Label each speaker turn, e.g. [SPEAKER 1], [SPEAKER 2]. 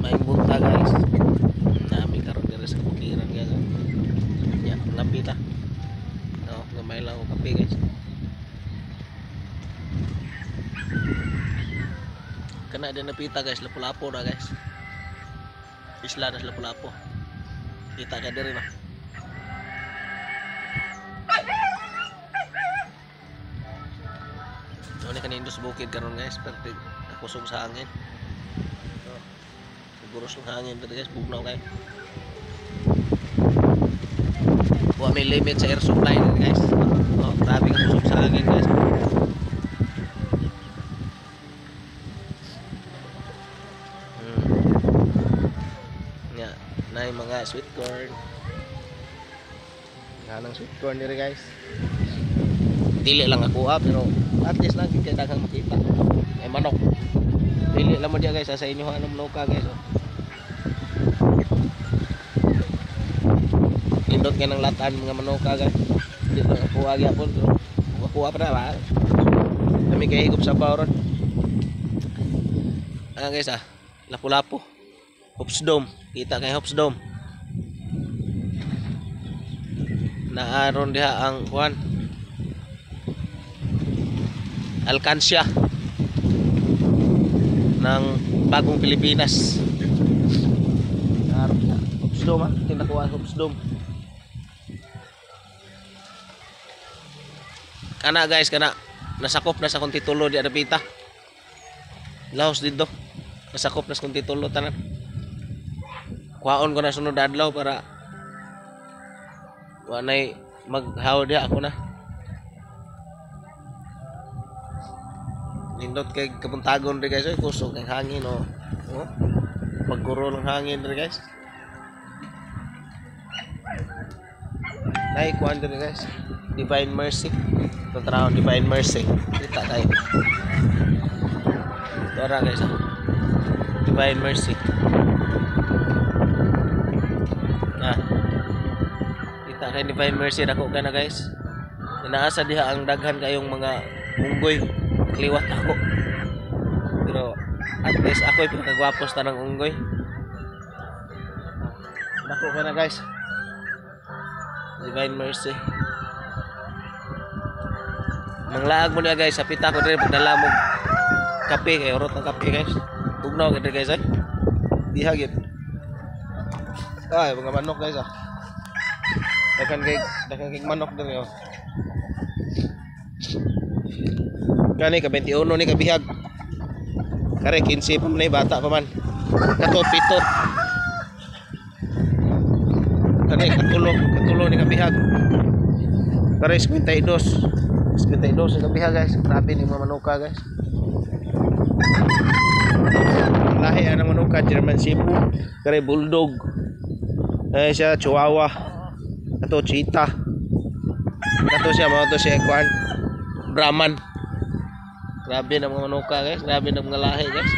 [SPEAKER 1] Maing bunta guys. Nami karon diri sa bukiran guys. Ya, lapit ah. No, gamay lang ako kape guys. Kana din napita guys, lapu-lapo na guys. Isla na lapu-lapo. Kita ka diri na. Ano ni kanindos bukid karon guys, perti kusog sa hangin. Guros ng hangin dito guys, bugnaw kayo. Buwa may limit sa air supply dito guys. Oh, grabe ang kusog sa hangin guys. Nga, na yung mga sweet corn. Nga ng sweet corn dito guys. Dili lang ako pero at least lang kaya daghang makita. May manok. Dili lang mo diya guys, sa inyo anong loka guys. Oh. Indot ka ng latan mga manoka guys. Hindi lang ako agyapon pero makuha pa na ba? Kami kaya higop sa bawron. Guys lapu-lapu. Hops Dome. Kita kay Hops Dome. Naaron diha ang kuan. Alkansya ng bagong Pilipinas. Naaron diha. Hops Dome tinakuha Hops Dome. Kana guys, kana nasakop na sa kung titulo di adapita. Lahos dito. Nasakop na sa kung titulo tanan. Kuhaon ko na sunod adlaw para wanay maghaw di ako na. Nindot kay kapuntagon di guys, kusog kay hangin oh. Oh. Pagguro ng hangin di guys. Nay kuan di guys. Divine Mercy. Tatraw Divine Mercy. Kita tayo. Dora guys. Divine Mercy. Nah. Kita kay Divine Mercy dako ka na guys. Inaasa diha ang daghan kayong mga unggoy. Kliwat ako. Pero at least ako ay pinakagwapos tanang unggoy. Dako ka na guys. Divine Mercy. Manglaag mo niya guys, sapita ko rin pagdala mo kape, kay urot ng kape guys. Tugnaw ka rin guys ay. Dihagit. Ay, mga manok guys ah. Dakan kay manok din oh. Kani ka 21 ni kabihag. Kare 15 pa man bata pa man. Kato pito. Kani katulo ni kabihag. Kare 52. 52 sa kabihag guys. Grabe ni mga manuka guys. Lahi ang manuka German Shepherd, kare bulldog. Siya Chihuahua. Kato cheetah. Kato siya mga to siya kuan Brahman. Grabe ng mga manuka guys, grabe ng mga lahi guys.